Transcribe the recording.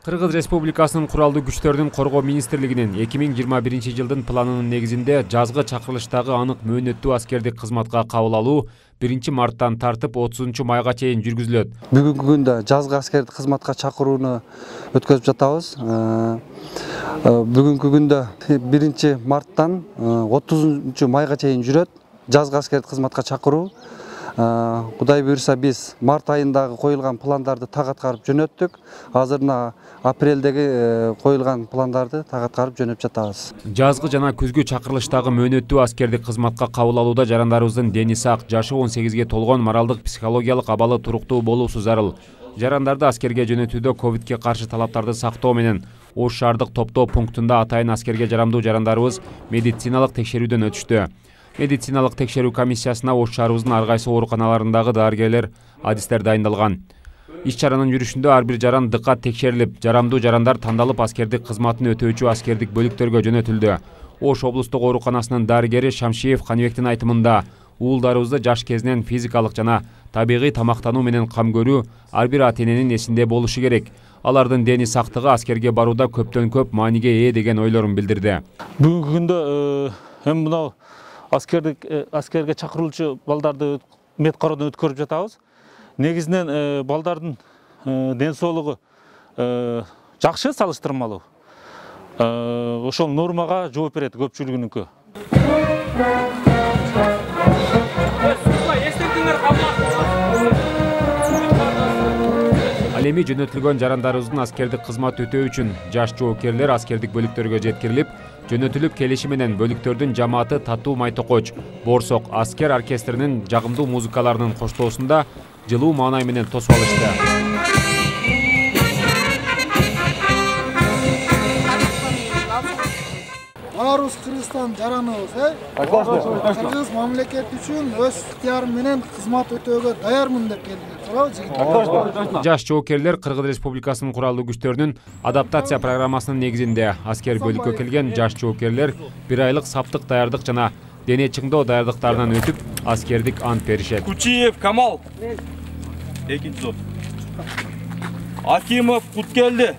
Кыргыз Республикасынын куралдуу күчтөрдүн коргоо министрлигинин 2021-жылдын планынын негизинде жазгы чакырылыштагы анык мөөнөттүү аскердик кызматка кабыл алуу 1-марттан тартып 30-майга чейин жүргүзүлөт. Бүгүнкү күндө жазгы аскердик кызматка чакырууну өткөзүп жатабыз. Бүгүнкү күндө 1-марттан 30-майга чейин жүрөт жазгы аскердик кызматка чакыруу. Кудай буйрса биз март айындагы коюлган пландарды так аткарып жөнөттүк. Азыр мына апрелдеги коюлган пландарды так аткарып жөнөп жатабыз. Жазгы жана күзгү чакырылыштагы мөөнөттүү аскердик кызматка кабыл алууда жарандарыбыздын дени сак, жашы 18-ге толгон, моралдык психологиялык абалы туруктуу болуусу зарыл. Жарандарды аскерге жөнөтүүдө ковидке каршы талаптарды сактоо менен Ош шаардык топтоо пунктунда атайын аскерге жарамдуу жарандарыбыз медициналык текшерүүдөн өтүштү. Медициналык текшерүү комиссиясына Ош шаарыбыздын ар кайсы ооруканаларындагы дарыгерлер, адистер дайындалган. Иш-чаранын жүрүшүндө ар бир жаран дыккат текшерилип, жарамдуу жарандар тандалып аскердик кызматын өтөөчү аскердик бөлүктөргө жөнөтүлдү. Ош облустук ооруканасынын дарыгери Шамшиев Каныбектин айтымында, уулдарыбызды жаш кезинен физикалык жана табигый тамактануу менен кам көрүү ар бир ата-эненин эсинде болушу керек. Алардын дени сактыгы аскерге барууда көптөн көп мааниге ээ деген ойлорун билдирди. Бүгүнкү күндө эми мынау аскерге чакырылчу балдарды мед кароодон өткөрүп жатабыз. Негизинен балдардын ден соолугу жакшы, салыштырмалуу. Ошол нормага жооп берет көпчүлүгүнүкү. Ал эми жөнөтүлгөн жарандарыбыздын аскердик кызмат өтөө үчүн жаш жоокерлер аскердик бөлүктөргө жеткирилип, жөнөтүлүп келиши менен бөлүктөрдүн жамааты Татуу Майтокоч, Борсок аскер оркестринин жагымдуу музыкаларынын коштоосунда жылуу маанай менен тосуп алышты. Баарыбыз Кыргызстан жараныбыз, Кыргыз мамлекет үчүн өз ыктыярым менен кызмат өтөөгө даярмын деп келдик. Жаш жоокерлер Кыргыз Республикасынын куралдуу күчтөрүнүн адаптация программасынын негизинде аскер бөлүккө келген жаш жоокерлер 1 айлык саптык даярдык жана дене чыңдоо даярдыктарынан өтүп, аскердик ант беришет. Кучиев Камал. Экинчи топ. Акимов Куткелди.